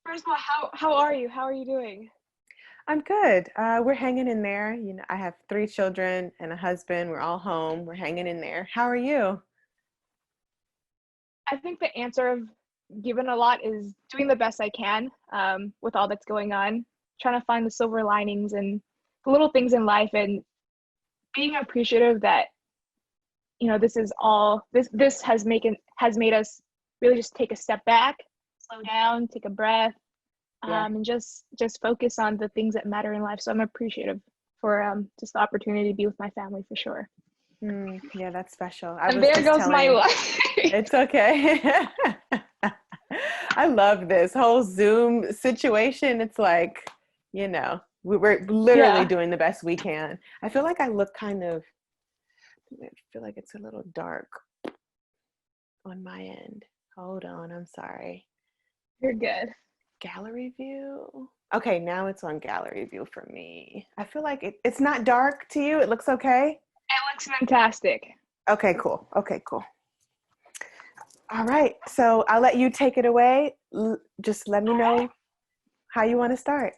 First of all, how are you? How are you doing? I'm good. We're hanging in there. I have three children and a husband. We're all home. We're hanging in there. How are you? I think the answer of given a lot is doing the best I can with all that's going on, trying to find the silver linings and the little things in life, and being appreciative that this is all this has made us really just take a step back, slow down, take a breath, Yeah. and just focus on the things that matter in life. So I'm appreciative for just the opportunity to be with my family for sure. Yeah, that's special. I And was there just goes my telling, life. it's okay. I love this whole Zoom situation. It's like, we're literally Yeah. doing the best we can. I feel like I look I feel like it's a little dark on my end. Hold on, I'm sorry. You're good. Gallery view. Okay, now it's on gallery view for me. I feel like it's not dark to you. It looks okay. It looks fantastic. Okay, cool. Okay, cool. All right. So I'll let you take it away. Just let me All right. know how you want to start.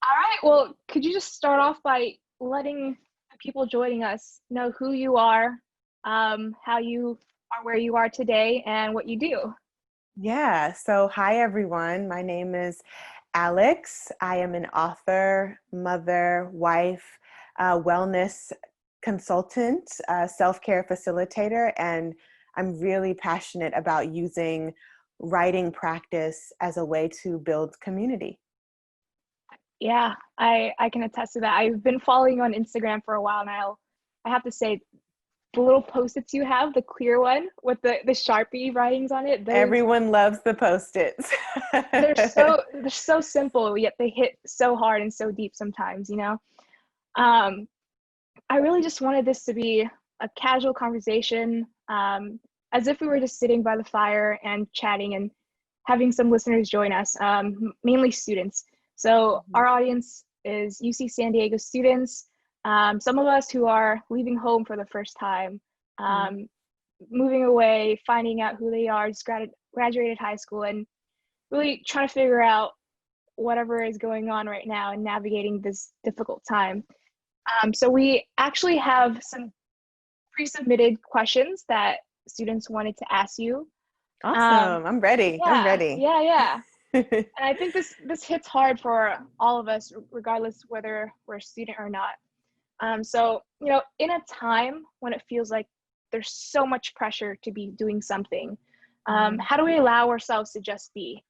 All right. Well, could you just start off by letting the people joining us know who you are, how you are where you are today, and what you do? Yeah. So, hi, everyone. My name is Alex. I am an author, mother, wife, wellness consultant, self care facilitator, and I'm really passionate about using writing practice as a way to build community. Yeah, I can attest to that. I've been following you on Instagram for a while now. I have to say, the little post-its you have, the clear one with the Sharpie writings on it, those Everyone loves the Post-its. they're so simple, yet they hit so hard and so deep sometimes. Um, I really just wanted this to be a casual conversation, as if we were just sitting by the fire and chatting and having some listeners join us, mainly students. So Mhm. our audience is UC San Diego students, some of us who are leaving home for the first time, Mhm. um, moving away, finding out who they are, just graduated high school, and really trying to figure out whatever is going on right now and navigating this difficult time. So we actually have some pre-submitted questions that students wanted to ask you. Um, Awesome. I'm ready. I'm yeah, ready. yeah, yeah. And I think this hits hard for all of us, regardless whether we're a student or not. So in a time when it feels like there's so much pressure to be doing something, Mhm. how do we allow ourselves to just be?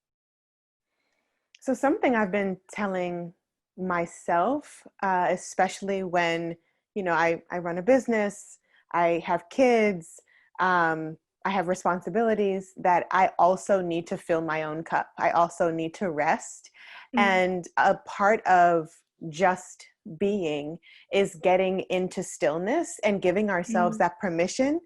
So something I've been telling myself, especially when, I run a business, I have kids, I have responsibilities, that I also need to fill my own cup. I also need to rest. Mm, And a part of just being is getting into stillness and giving ourselves mm, that permission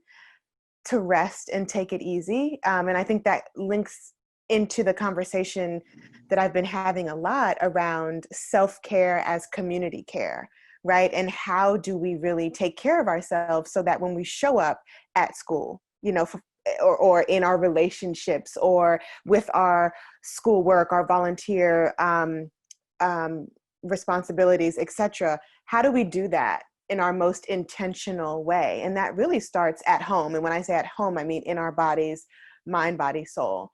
to rest and take it easy. And I think that links into the conversation that I've been having a lot around self-care as community care, right? And how do we really take care of ourselves so that when we show up at school, or in our relationships or with our schoolwork, our volunteer um, responsibilities, etc., how do we do that in our most intentional way? And that really starts at home. And when I say at home, I mean in our bodies, mind, body, soul.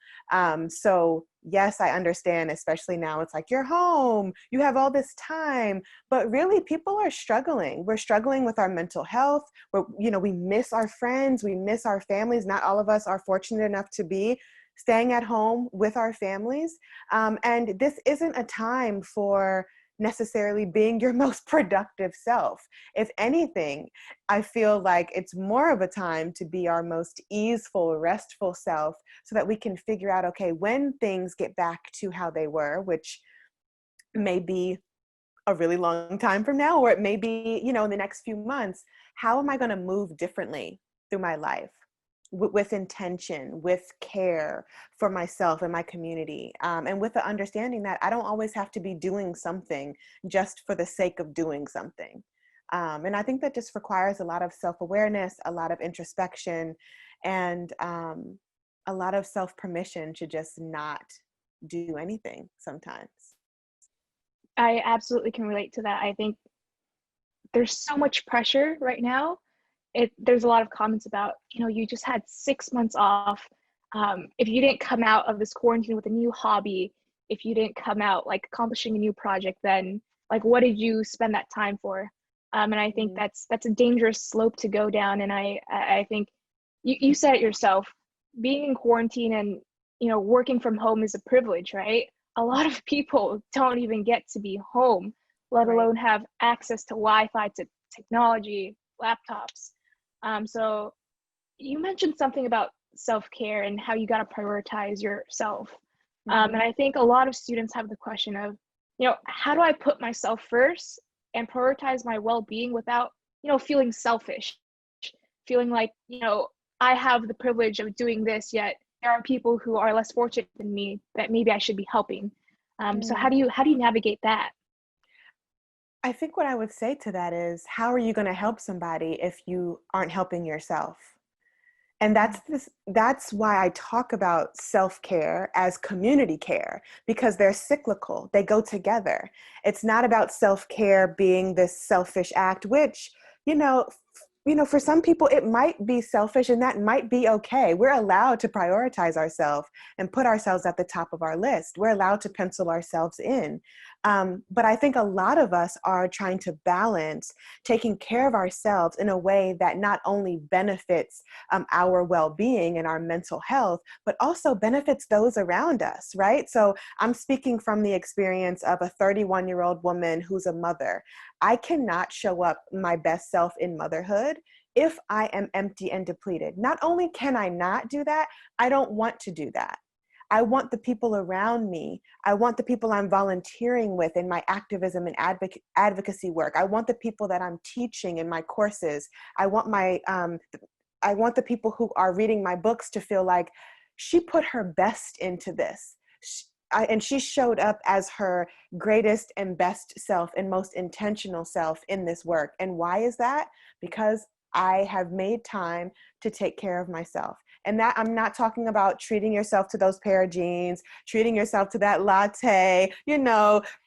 So yes, I understand, especially now it's like you're home, you have all this time, but really people are struggling. We're struggling with our mental health. We miss our friends, we miss our families. Not all of us are fortunate enough to be staying at home with our families. And this isn't a time for necessarily being your most productive self. If anything, I feel like it's more of a time to be our most easeful, restful self so that we can figure out, okay, when things get back to how they were, which may be a really long time from now, or it may be, in the next few months, how am I going to move differently through my life? With intention, with care for myself and my community, and with the understanding that I don't always have to be doing something just for the sake of doing something. And I think that just requires a lot of self-awareness, a lot of introspection, and a lot of self-permission to just not do anything sometimes. I absolutely can relate to that. I think there's so much pressure right now. There's a lot of comments about, you just had 6 months off. If you didn't come out of this quarantine with a new hobby, if you didn't come out like accomplishing a new project, then like what did you spend that time for? And I think that's a dangerous slope to go down. And I think you said it yourself, being in quarantine and working from home is a privilege, right? A lot of people don't even get to be home, let Right. alone have access to Wi-Fi, to technology, laptops. So you mentioned something about self-care and how you got to prioritize yourself. And I think a lot of students have the question of, how do I put myself first and prioritize my well-being without, feeling selfish, feeling like, I have the privilege of doing this, yet there are people who are less fortunate than me that maybe I should be helping. So how do you navigate that? I think what I would say to that is, how are you going to help somebody if you aren't helping yourself? And that's why I talk about self-care as community care, because they're cyclical. They go together. It's not about self-care being this selfish act, which, for some people it might be selfish, and that might be okay. We're allowed to prioritize ourselves and put ourselves at the top of our list. We're allowed to pencil ourselves in. But I think a lot of us are trying to balance taking care of ourselves in a way that not only benefits our well-being and our mental health, but also benefits those around us, right? So I'm speaking from the experience of a 31-year-old woman who's a mother. I cannot show up my best self in motherhood if I am empty and depleted. Not only can I not do that, I don't want to do that. I want the people around me. I want the people I'm volunteering with in my activism and advocacy work. I want the people that I'm teaching in my courses. I want the people who are reading my books to feel like she put her best into this. And she showed up as her greatest and best self and most intentional self in this work. And why is that? Because I have made time to take care of myself. And that, I'm not talking about treating yourself to those pair of jeans, treating yourself to that latte,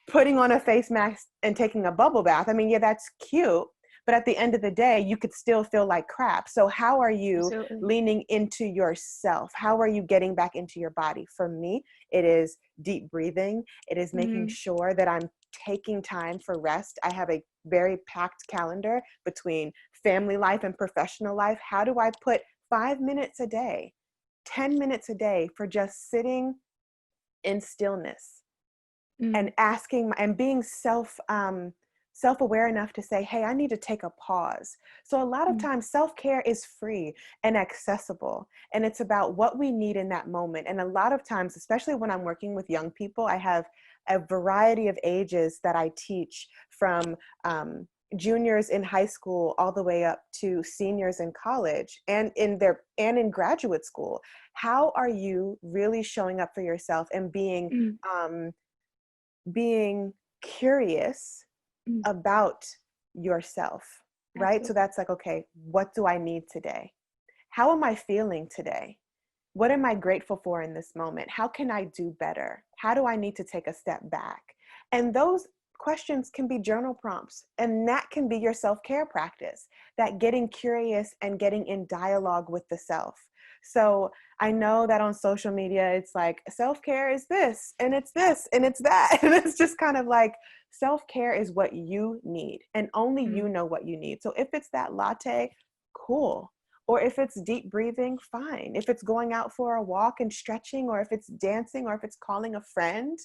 putting on a face mask and taking a bubble bath. I mean, yeah, that's cute. But at the end of the day, you could still feel like crap. So how are you leaning into yourself? How are you getting back into your body? For me, it is deep breathing. It is making sure that I'm taking time for rest. I have a very packed calendar between family life and professional life. How do I put 5 minutes a day, 10 minutes a day for just sitting in stillness and asking and being self-aware enough to say, hey, I need to take a pause. So a lot of times self-care is free and accessible, and it's about what we need in that moment. And a lot of times, especially when I'm working with young people, I have a variety of ages that I teach, from juniors in high school all the way up to seniors in college and in graduate school. How are you really showing up for yourself and being curious about yourself, right? Absolutely. So that's like, okay, what do I need today? How am I feeling today? What am I grateful for in this moment? How can I do better? How do I need to take a step back? And those questions can be journal prompts, and that can be your self-care practice, that getting curious and getting in dialogue with the self. So I know that on social media, it's like self-care is this, and it's this, and it's that. And it's just kind of like, self-care is what you need, and only you know what you need. So if it's that latte, cool. Or if it's deep breathing, fine. If it's going out for a walk and stretching, or if it's dancing, or if it's calling a friend,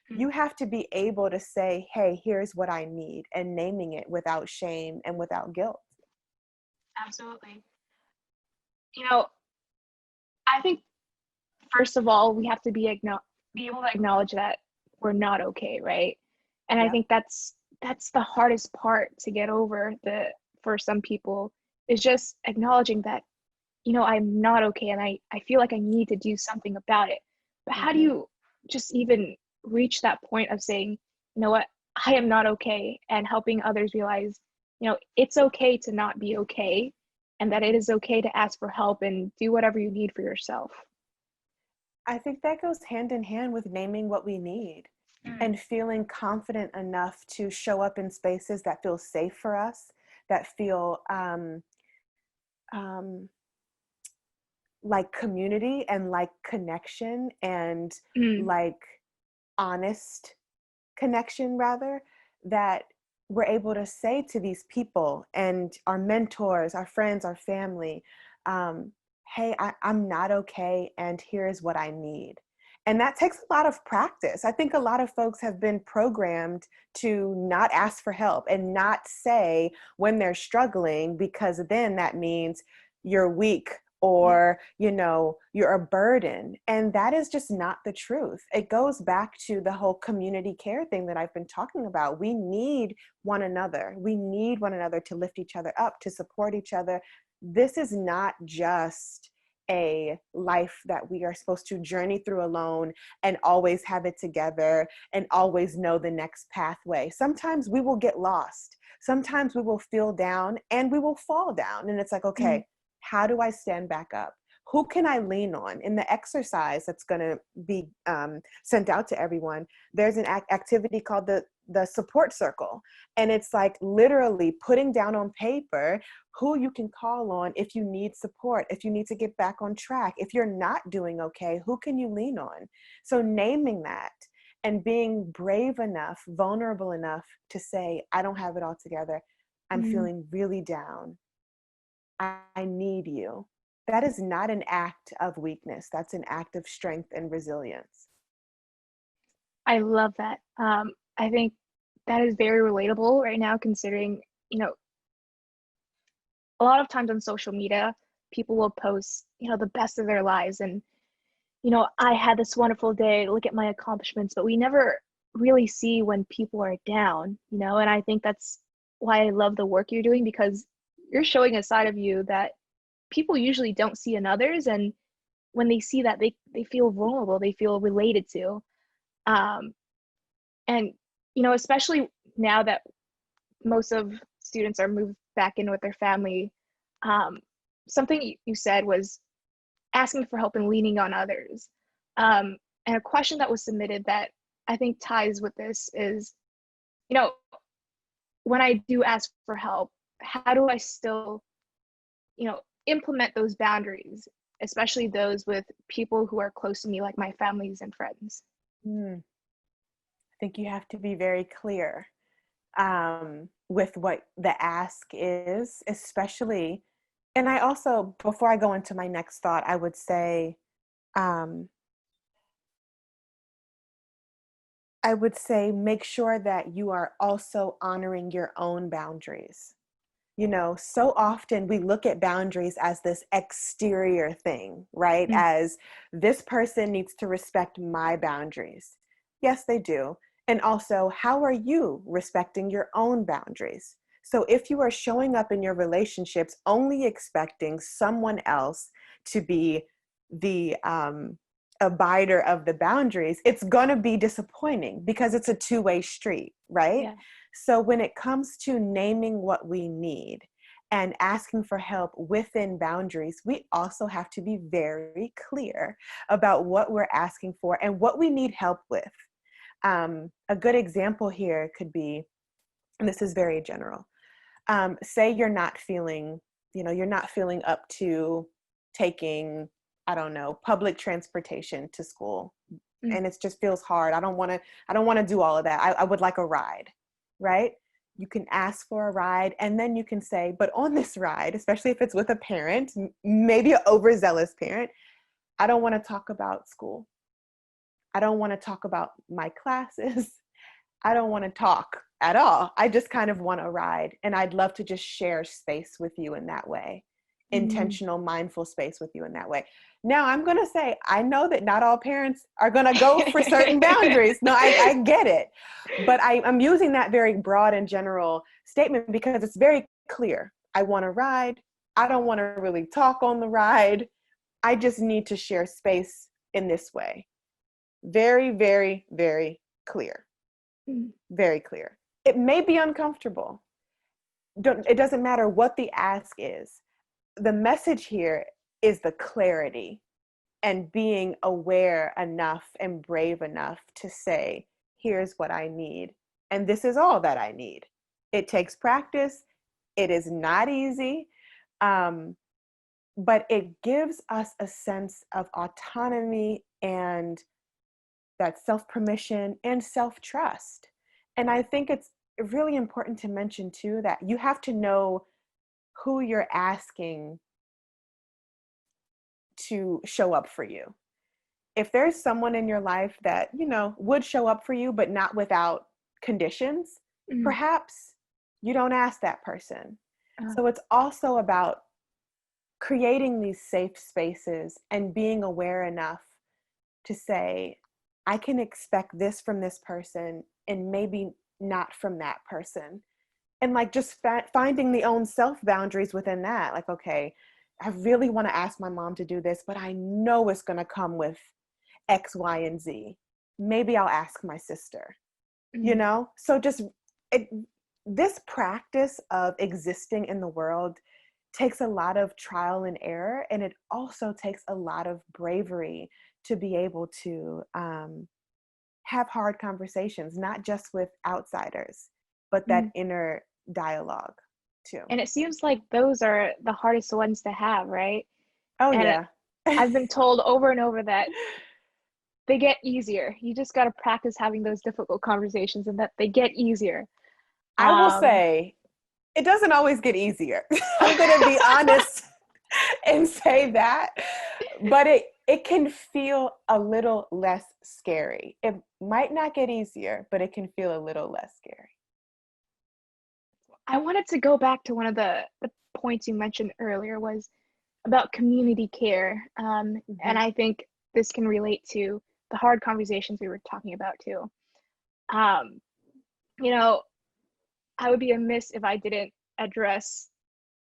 you have to be able to say, hey, here's what I need, and naming it without shame and without guilt. Absolutely. I think first of all, we have to be able to acknowledge that we're not okay, right? And I Yep. think that's the hardest part to get over, for some people, is just acknowledging that, I'm not okay, and I feel like I need to do something about it. But how do you just even reach that point of saying, you know what, I am not okay, and helping others realize, it's okay to not be okay, and that it is okay to ask for help and do whatever you need for yourself? I think that goes hand in hand with naming what we need Mm. and feeling confident enough to show up in spaces that feel safe for us, that feel um, like community and like connection and Mm. like honest connection, rather, that we're able to say to these people and our mentors, our friends, our family, um, hey, I'm not okay, and here's what I need. And that takes a lot of practice. I think a lot of folks have been programmed to not ask for help and not say when they're struggling, because then that means you're weak, or you're a burden, and that is just not the truth. It goes back to the whole community care thing that I've been talking about. We need one another. We need one another to lift each other up, to support each other. This is not just a life that we are supposed to journey through alone and always have it together and always know the next pathway. Sometimes we will get lost. Sometimes we will feel down and we will fall down, and it's like, Mm. okay, how do I stand back up? Who can I lean on? In the exercise that's going to be sent out to everyone, there's an activity called the support circle. And it's like literally putting down on paper who you can call on if you need support, if you need to get back on track, if you're not doing okay, who can you lean on? So naming that and being brave enough, vulnerable enough to say, I don't have it all together. I'm Mm. feeling really down. I need you. That is not an act of weakness. That's an act of strength and resilience. I love that. I think that is very relatable right now, considering, a lot of times on social media, people will post, the best of their lives and, I had this wonderful day, look at my accomplishments, but we never really see when people are down, and I think that's why I love the work you're doing, because you're showing a side of you that people usually don't see in others. And when they see that, they feel vulnerable, they feel related to. Um, and, especially now that most of students are moved back in with their family, um, something you said was asking for help and leaning on others. And a question that was submitted that I think ties with this is, you know, when I do ask for help, how do I still, implement those boundaries, especially those with people who are close to me, like my families and friends? Mm. I think you have to be very clear with what the ask is, especially. And I also, before I go into my next thought, I would say, um, make sure that you are also honoring your own boundaries. So often we look at boundaries as this exterior thing, right? Mm. As this person needs to respect my boundaries. Yes, they do. And also, how are you respecting your own boundaries? So if you are showing up in your relationships only expecting someone else to be the abider of the boundaries, it's going to be disappointing because it's a two-way street, right? Yeah. So when it comes to naming what we need and asking for help within boundaries, we also have to be very clear about what we're asking for and what we need help with. A good example here could be, and this is very general, say you're not feeling up to taking, I don't know, public transportation to school. Mm. And it just feels hard. I don't want to do all of that. I would like a ride, right? You can ask for a ride, and then you can say, but on this ride, especially if it's with a parent, maybe an overzealous parent, I don't want to talk about school. I don't want to talk about my classes. I don't want to talk at all. I just kind of want a ride. And I'd love to just share space with you in that way, Mm. intentional, mindful space with you in that way. Now, I'm going to say, I know that not all parents are going to go for certain boundaries. No, I get it. But I'm using that very broad and general statement because it's very clear. I want a ride. I don't want to really talk on the ride. I just need to share space in this way. Very, very, very clear. Mm. Very clear. It may be uncomfortable. It doesn't matter what the ask is. The message here is the clarity. and being aware enough and brave enough to say, here's what I need. And this is all that I need. It takes practice. It is not easy. But it gives us a sense of autonomy and that self-permission and self-trust. And I think it's really important to mention too that you have to know who you're asking to show up for you. If there's someone in your life that, would show up for you, but not without conditions, Mm. perhaps you don't ask that person. Uh, So it's also about creating these safe spaces and being aware enough to say, I can expect this from this person and maybe not from that person. And like just finding the own self boundaries within that. Like, okay, I really want to ask my mom to do this, but I know it's going to come with X, Y, and Z. Maybe I'll ask my sister, mm. So just this practice of existing in the world takes a lot of trial and error. And it also takes a lot of bravery to be able to have hard conversations, not just with outsiders, but that Mm. inner dialogue too. And it seems like those are the hardest ones to have, right? Oh, And yeah. I've been told over and over that they get easier. You just got to practice having those difficult conversations and that they get easier. I will Um, say it doesn't always get easier. I'm going to be honest and say that, but it can feel a little less scary. It might not get easier, but it can feel a little less scary. I wanted to go back to one of the points you mentioned earlier was about community care. And Mm-hmm. I think this can relate to the hard conversations we were talking about too. Um, you know, I would be amiss if I didn't address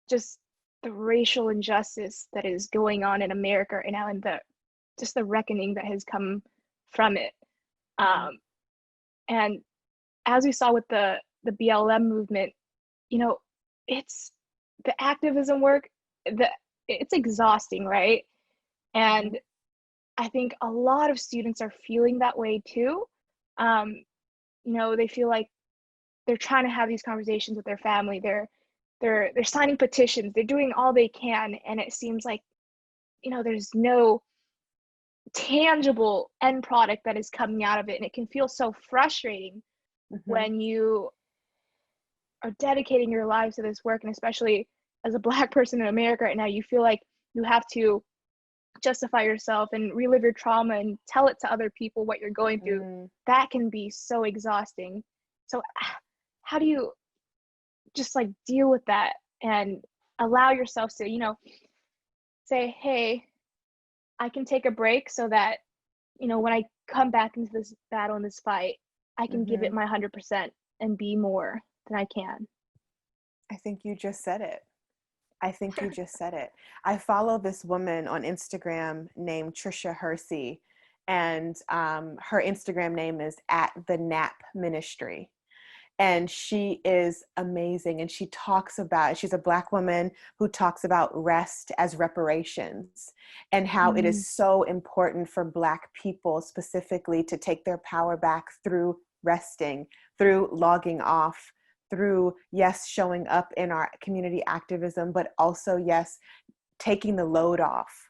just the racial injustice that is going on in America right now and the reckoning that has come from it. Mm-hmm. Um, and as we saw with the BLM movement, you know, it's the activism work, the it's exhausting, right? Mm-hmm. And I think a lot of students are feeling that way too. Um, they feel like they're trying to have these conversations with their family. They're signing petitions. They're doing all they can, and it seems like there's no tangible end product that is coming out of it, and it can feel so frustrating Mm-hmm. when you are dedicating your lives to this work, and especially as a Black person in America right now, you feel like you have to justify yourself and relive your trauma and tell it to other people what you're going through. Mm-hmm. That can be so exhausting. So how do you just like deal with that and allow yourself to say, hey, I can take a break so that when I come back into this battle and this fight, I can give Mm-hmm. it my 100% and be more than I can. I think you just said it. I think you just said it. I follow this woman on Instagram named Trisha Hersey, and her Instagram name is at the Nap Ministry. And she is amazing. And she's a Black woman who talks about rest as reparations and how it Mm, is so important for Black people specifically to take their power back through resting, through logging off, through, yes, showing up in our community activism, but also, yes, taking the load off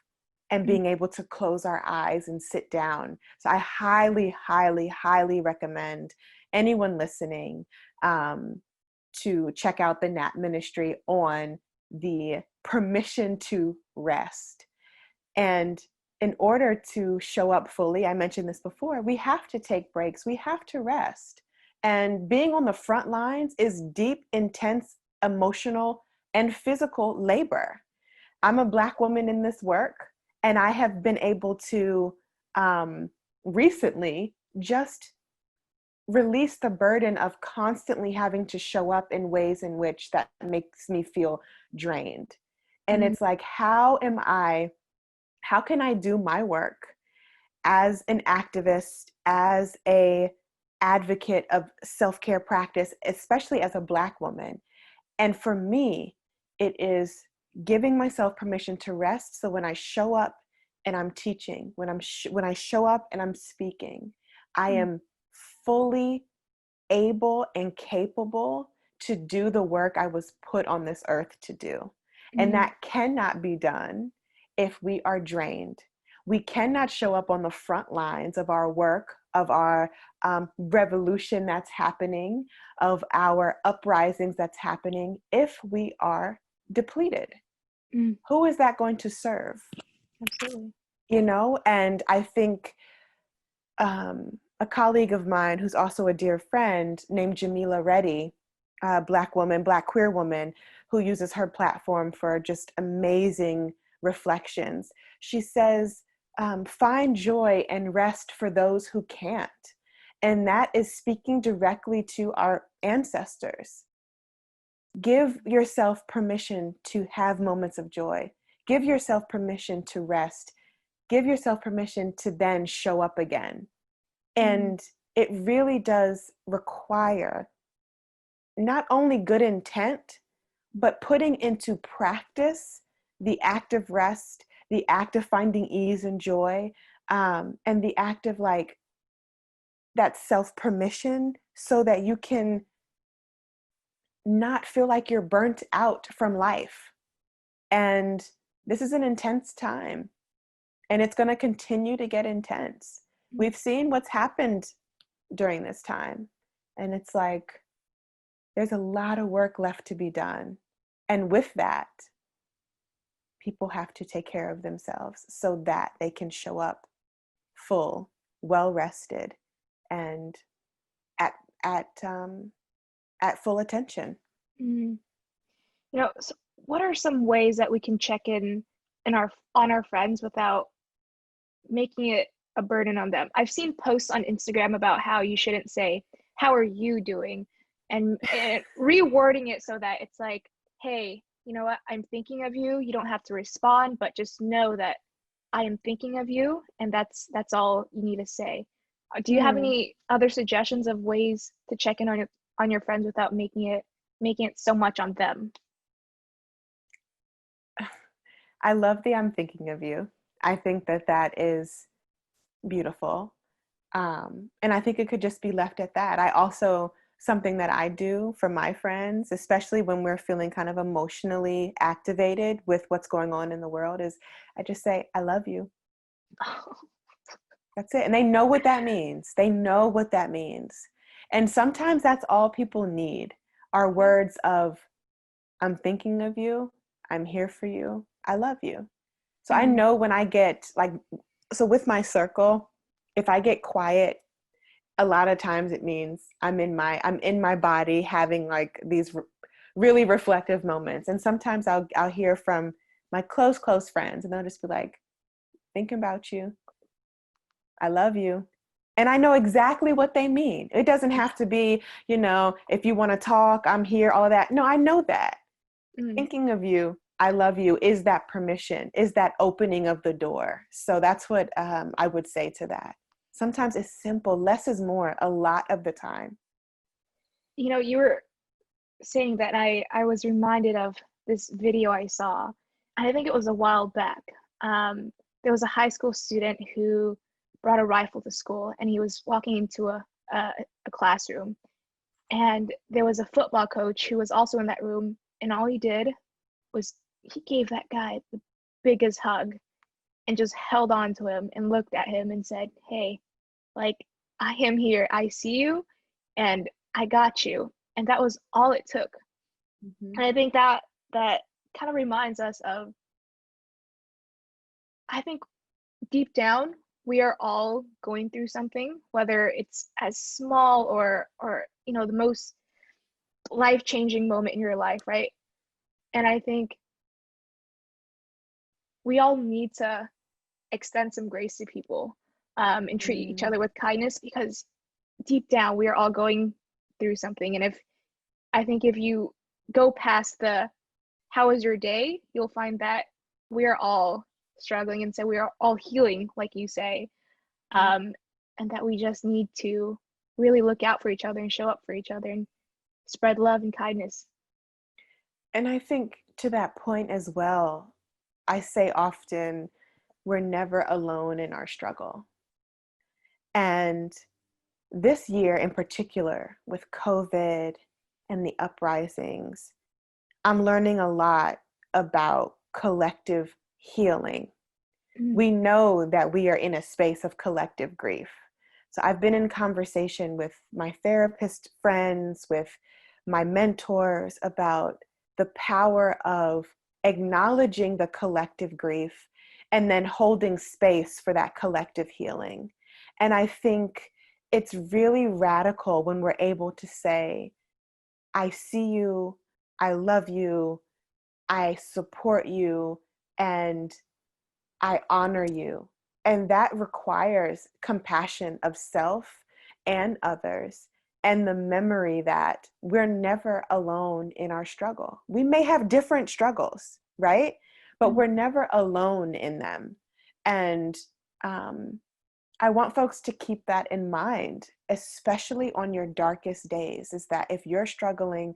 and mm, being able to close our eyes and sit down. So I highly, highly, highly recommend anyone listening to check out the Nap Ministry on the permission to rest. And in order to show up fully, I mentioned this before, we have to take breaks, we have to rest. And being on the front lines is deep, intense, emotional, and physical labor. I'm a Black woman in this work, and I have been able to recently just release the burden of constantly having to show up in ways in which that makes me feel drained. And mm, it's like, how can I do my work as an activist, as a advocate of self-care practice, especially as a Black woman? And for me, it is giving myself permission to rest. So when I show up and I'm teaching, when I show up and I'm speaking, I am fully able and capable to do the work I was put on this earth to do. And Mm, that cannot be done if we are drained. We cannot show up on the front lines of our work, of our revolution that's happening, of our uprisings that's happening, if we are depleted. mm, Who is that going to serve? absolutely. You know, and I think a colleague of mine who's also a dear friend named Jamila Reddy, a Black woman, Black queer woman, who uses her platform for just amazing reflections. She says, find joy and rest for those who can't. And that is speaking directly to our ancestors. Give yourself permission to have moments of joy. Give yourself permission to rest. Give yourself permission to then show up again. Mm, And it really does require not only good intent, but putting into practice the act of rest, the act of finding ease and joy, and the act of like that self permission so that you can not feel like you're burnt out from life. And this is an intense time, and it's going to continue to get intense. mm, We've seen what's happened during this time, and it's like there's a lot of work left to be done. And with that, people have to take care of themselves so that they can show up full, well rested, and at at at full attention. mm. So what are some ways that we can check in our on our friends without making it a burden on them? I've seen posts on Instagram about how you shouldn't say, "How are you doing?" and rewording it so that it's like, "Hey, you know what? I'm thinking of you. You don't have to respond, but just know that I am thinking of you, and that's all you need to say." Do you have Hmm. any other suggestions of ways to check in on your friends without making it so much on them? I love the I'm thinking of you. I think that that is beautiful. And I think it could just be left at that. I also, something that I do for my friends, especially when we're feeling kind of emotionally activated with what's going on in the world, is I just say, I love you. That's it. And they know what that means. They know what that means. And sometimes that's all people need are Yeah. words of, I'm thinking of you. I'm here for you. I love you. So I Mm, know when I get like, so with my circle, if I get quiet, a lot of times it means I'm in my body having like these really reflective moments. And sometimes I'll hear from my close friends, and they'll just be like, thinking about you. I love you. And I know exactly what they mean. It doesn't have to be, if you want to talk, I'm here, all of that. No, I know that. mm. Thinking of you, I love you, is that permission, is that opening of the door. So that's what I would say to that. Sometimes it's simple. Less is more a lot of the time. You were saying that, I was reminded of this video I saw, and I think it was a while back. There was a high school student who brought a rifle to school, and he was walking into a classroom, and there was a football coach who was also in that room, and all he did was he gave that guy the biggest hug and just held on to him and looked at him and said, "Hey, like, I am here. I see you, and I got you." And that was all it took. Mm-hmm. And I think that kind of reminds us of, I think deep down we are all going through something, whether it's as small or the most life-changing moment in your life, right? And I think we all need to extend some grace to people, and treat each Mm-hmm. other with kindness, because deep down we are all going through something. And if you go past the "how was your day," you'll find that we are all struggling, and so we are all healing, like you say, Yep. um, and that we just need to really look out for each other and show up for each other and spread love and kindness. And I think to that point as well, I say often, we're never alone in our struggle. And this year in particular, with COVID and the uprisings, I'm learning a lot about collective healing. Mm. We know that we are in a space of collective grief. So I've been in conversation with my therapist friends, with my mentors about the power of acknowledging the collective grief and then holding space for that collective healing. And I think it's really radical when we're able to say, I see you, I love you, I support you, and I honor you. And that requires compassion of self and others, and the memory that we're never alone in our struggle. We may have different struggles, right? But we're never alone in them. And I want folks to keep that in mind, especially on your darkest days, is that if you're struggling,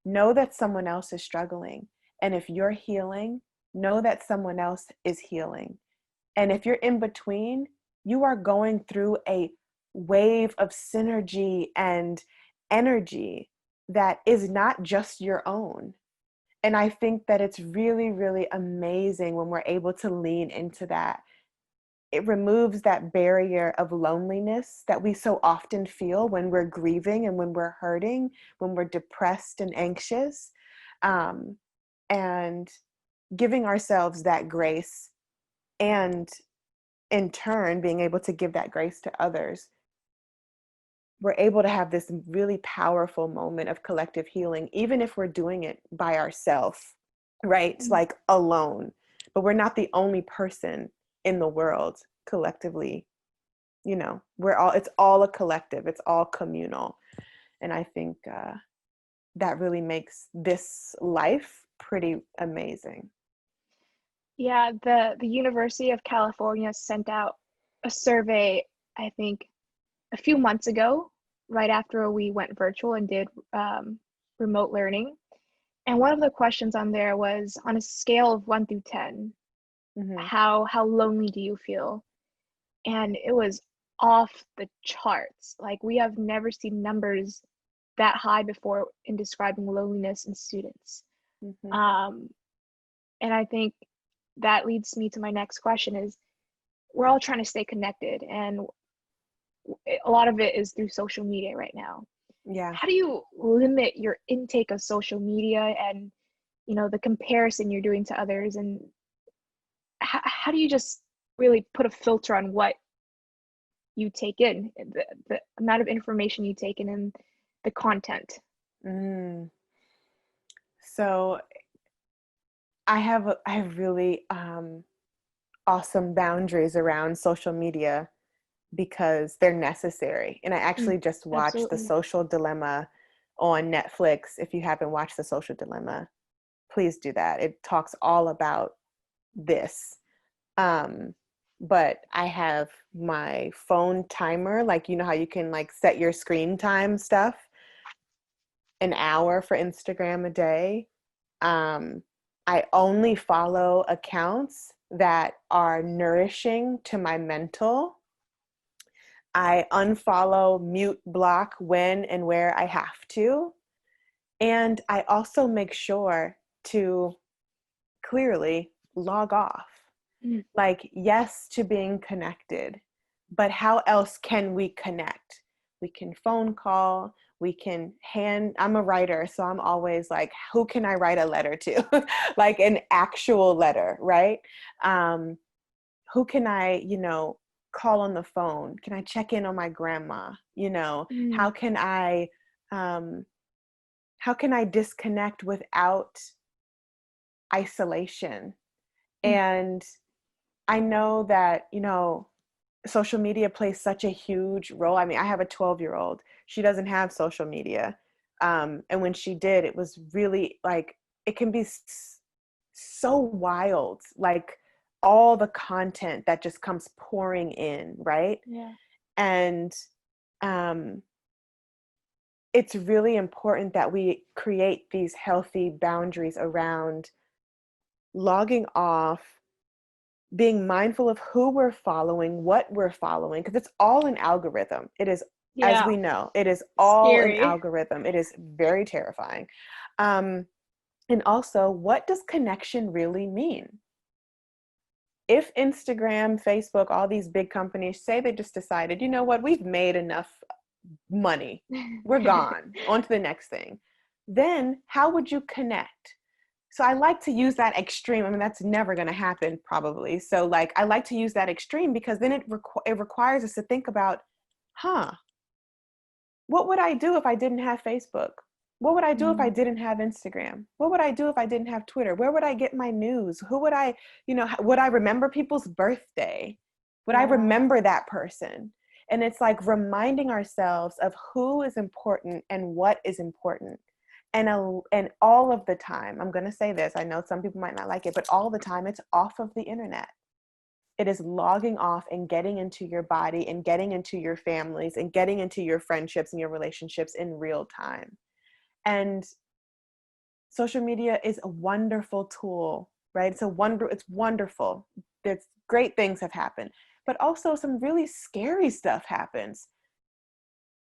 know that someone else is struggling. And if you're healing, know that someone else is healing. And if you're in between, you are going through a wave of synergy and energy that is not just your own. And I think that it's really, really amazing when we're able to lean into that. It removes that barrier of loneliness that we so often feel when we're grieving and when we're hurting, when we're depressed and anxious, and giving ourselves that grace, and in turn being able to give that grace to others. We're able to have this really powerful moment of collective healing, even if we're doing it by ourselves, right? Like alone. But we're not the only person in the world collectively. You know, it's all a collective, it's all communal. And I think that really makes this life pretty amazing. Yeah, the University of California sent out a survey, I think, a few months ago, right after we went virtual and did remote learning. And one of the questions on there was, on a scale of 1 through 10, Mm-hmm. how lonely do you feel? And it was off the charts. Like, we have never seen numbers that high before in describing loneliness in students. Mm-hmm. Um, and I think that leads me to my next question is, we're all trying to stay connected, and a lot of it is through social media right now. Yeah. How do you limit your intake of social media and, the comparison you're doing to others, and how do you just really put a filter on what you take in, the amount of information you take in, and the content? Mm. So I have really awesome boundaries around social media because they're necessary. And I actually just watched The Absolutely. Social Dilemma on Netflix. If you haven't watched The Social Dilemma, please do that. It talks all about this. But I have my phone timer, like, you know how you can like set your screen time stuff, an hour for Instagram a day. I only follow accounts that are nourishing to my mental. I unfollow, mute, block when and where I have to. And I also make sure to clearly log off. Mm. Like, yes to being connected, but how else can we connect? We can phone call, we can I'm a writer, so I'm always like, who can I write a letter to? Like an actual letter, right? Who can I, call on the phone? Can I check in on my grandma? Mm. How can I disconnect without isolation? Mm. And I know that, social media plays such a huge role. I mean, I have a 12-year-old. She doesn't have social media. And when she did, it was really like, it can be so wild, like all the content that just comes pouring in, right? Yeah. And it's really important that we create these healthy boundaries around logging off being mindful of who we're following, what we're following, because it's all an algorithm. It is, as Yeah. we know, it is all an Scary. algorithm. It is very terrifying. And also, what does connection really mean? If Instagram, Facebook, all these big companies say they just decided, you know what, we've made enough money, we're gone, on to the next thing, then how would you connect? So I like to use that extreme. I mean, that's never going to happen probably. So like, I like to use that extreme because then it requires us to think about, huh, what would I do if I didn't have Facebook? What would I do if I Mm, didn't have Instagram? What would I do if I didn't have Twitter? Where would I get my news? Who would I, would I remember people's birthday? Would I yeah. remember that person? And it's like reminding ourselves of who is important and what is important. And all of the time, I'm going to say this, I know some people might not like it, but all the time it's off of the internet. It is logging off and getting into your body and getting into your families and getting into your friendships and your relationships in real time. And social media is a wonderful tool, right? It's wonderful. There's great things have happened, but also some really scary stuff happens.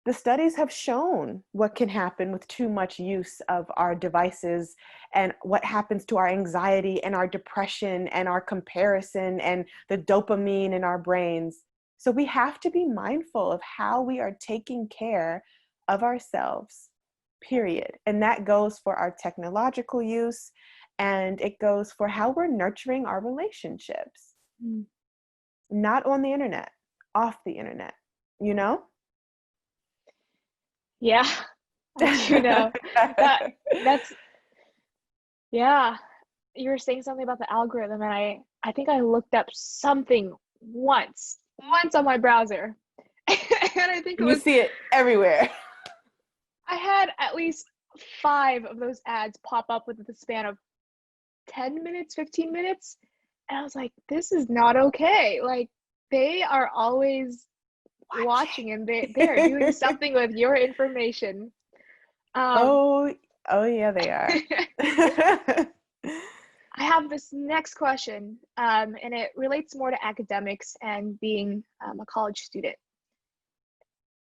The studies have shown what can happen with too much use of our devices and what happens to our anxiety and our depression and our comparison and the dopamine in our brains. So we have to be mindful of how we are taking care of ourselves, period. And that goes for our technological use, and it goes for how we're nurturing our relationships. Mm. Not on the internet, off the internet, you know? Yeah, I do know. That that's yeah. You were saying something about the algorithm, and I think I looked up something once on my browser. And I think it You was see it everywhere. I had at least 5 of those ads pop up within the span of 10 minutes, 15 minutes. And I was like, this is not okay. Like they are always watching and they are doing something with your information. Um, Oh yeah, they are. I have this next question, and it relates more to academics and being a college student.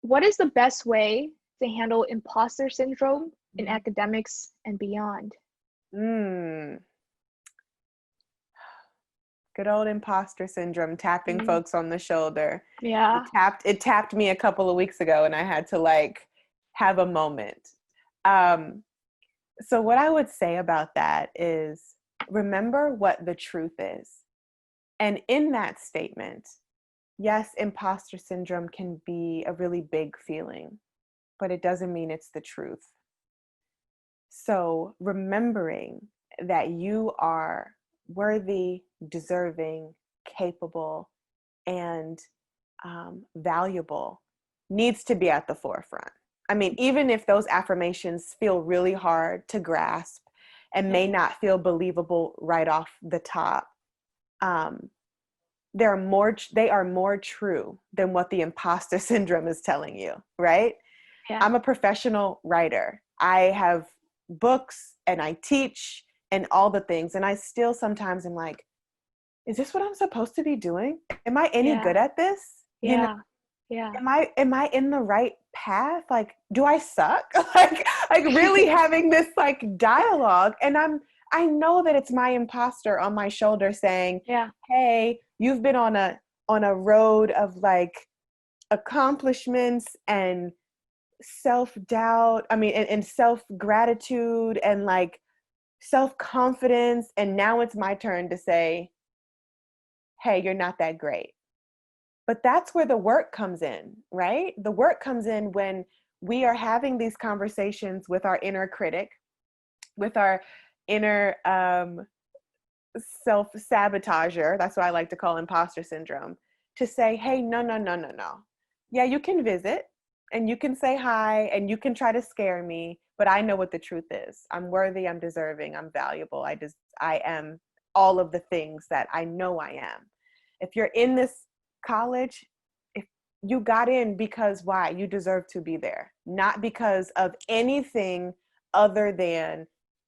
What is the best way to handle imposter syndrome in academics and beyond? Mm, good old imposter syndrome, tapping Mm, folks on the shoulder. yeah. It tapped me a couple of weeks ago, and I had to like have a moment. Um, so what I would say about that is remember what the truth is. And in that statement, yes, imposter syndrome can be a really big feeling, but it doesn't mean it's the truth. So remembering that you are worthy, deserving, capable, and valuable needs to be at the forefront. I mean, even if those affirmations feel really hard to grasp and Yep. may not feel believable right off the top, um, they are more true than what the imposter syndrome is telling you, right? Yeah. I'm a professional writer. I have books and I teach and all the things. And I still sometimes am like, is this what I'm supposed to be doing? Am I any Yeah. good at this? Yeah. Yeah. Am I in the right path? Like, do I suck? like really having this like dialogue. And I know that it's my imposter on my shoulder saying, Yeah. hey, you've been on a road of like accomplishments and self-doubt, and self-gratitude and like self-confidence, and now it's my turn to say, hey, you're not that great. But that's where the work comes in, right? The work comes in when we are having these conversations with our inner critic, with our inner self-sabotager. That's what I like to call imposter syndrome, to say, hey, no, no, no, no, no. Yeah, you can visit and you can say hi and you can try to scare me, but I know what the truth is. I'm worthy, I'm deserving, I'm valuable. I am all of the things that I know I am. If you're in this college, if you got in because why? You deserve to be there, not because of anything other than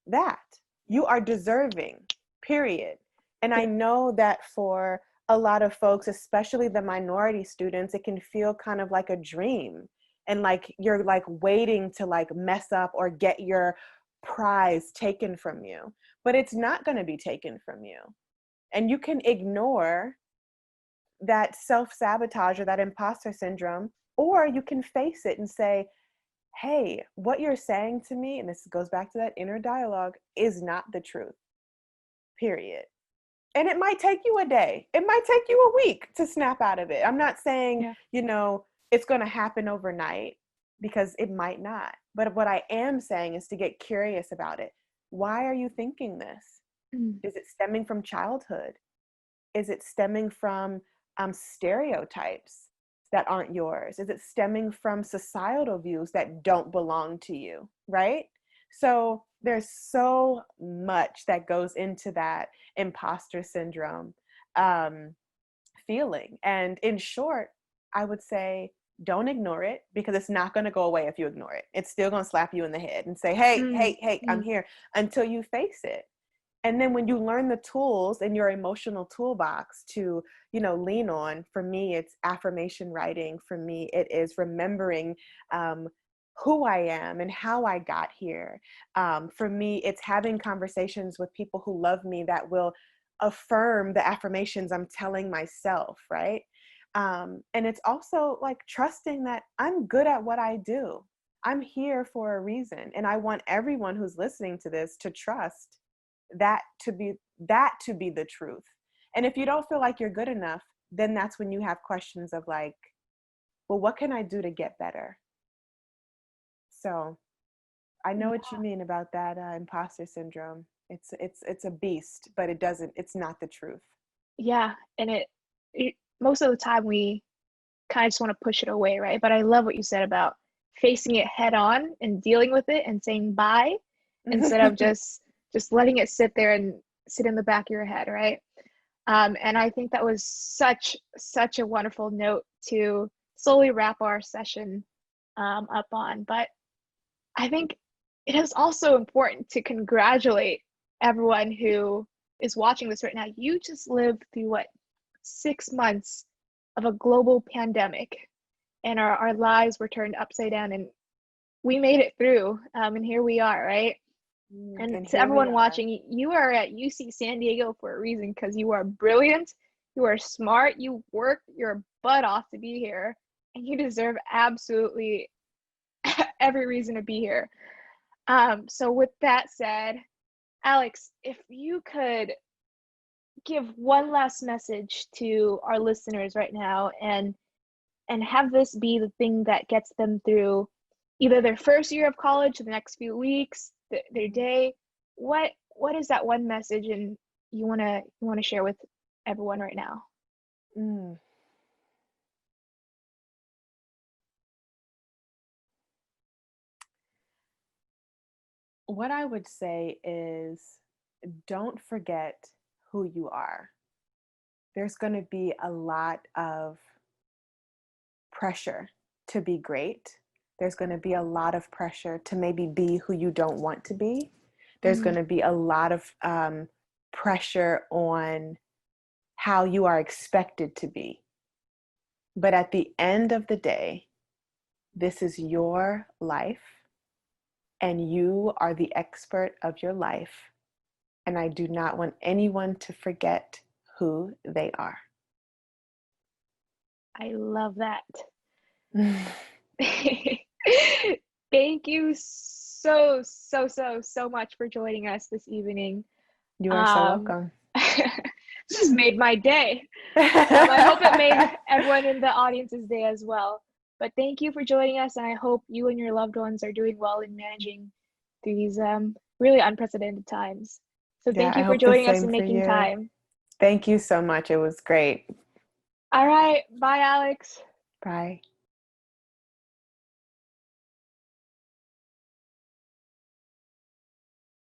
that. You are deserving, period. And I know that for a lot of folks, especially the minority students, it can feel kind of like a dream. And like you're like waiting to like mess up or get your prize taken from you. But it's not going to be taken from you. And you can ignore that self-sabotage or that imposter syndrome, or you can face it and say, hey, what you're saying to me, and this goes back to that inner dialogue, is not the truth, period. And it might take you a day. It might take you a week to snap out of it. I'm not saying, Yeah. It's going to happen overnight, because it might not. But what I am saying is to get curious about it. Why are you thinking this? Mm. Is it stemming from childhood? Is it stemming from stereotypes that aren't yours? Is it stemming from societal views that don't belong to you, right? So there's so much that goes into that imposter syndrome feeling. And in short, I would say don't ignore it, because it's not going to go away if you ignore it. It's still going to slap you in the head and say, hey, Mm. hey, hey, I'm Mm. here, until you face it. And then when you learn the tools in your emotional toolbox to, lean on, for me, it's affirmation writing. For me, it is remembering who I am and how I got here. For me, it's having conversations with people who love me that will affirm the affirmations I'm telling myself, right? And it's also like trusting that I'm good at what I do. I'm here for a reason. And I want everyone who's listening to this to trust that to be the truth. And if you don't feel like you're good enough, then that's when you have questions of like, well, what can I do to get better? So I know what you mean about that imposter syndrome. It's a beast, but it's not the truth. Yeah, and it most of the time we kind of just want to push it away, right? But I love what you said about facing it head on and dealing with it and saying bye, instead of just letting it sit there and sit in the back of your head, right? And I think that was such a wonderful note to slowly wrap our session up on. But I think it is also important to congratulate everyone who is watching this right now. You just lived through what, 6 months of a global pandemic, and our lives were turned upside down, and we made it through. And here we are, right? And And to here we everyone are. watching, you are at UC San Diego for a reason, because you are brilliant, you are smart, you work your butt off to be here, and you deserve absolutely every reason to be here. So with that said, Alex, if you could give one last message to our listeners right now, and have this be the thing that gets them through either their first year of college, the next few weeks, their day, what is that one message and you want to share with everyone right now? Mm. What I would say is, don't forget who you are. There's going to be a lot of pressure to be great. There's going to be a lot of pressure to maybe be who you don't want to be. There's Mm. going to be a lot of pressure on how you are expected to be. But at the end of the day, this is your life, and you are the expert of your life. And I do not want anyone to forget who they are. I love that. Thank you so much for joining us this evening. You are so Um, welcome. this has made my day. I hope it made everyone in the audience's day as well. But thank you for joining us, and I hope you and your loved ones are doing well in managing through these really unprecedented times. So Yeah, thank I you for hope the joining us same and for making you. time. Thank you so much. It was great. All right, bye, Alex. Bye.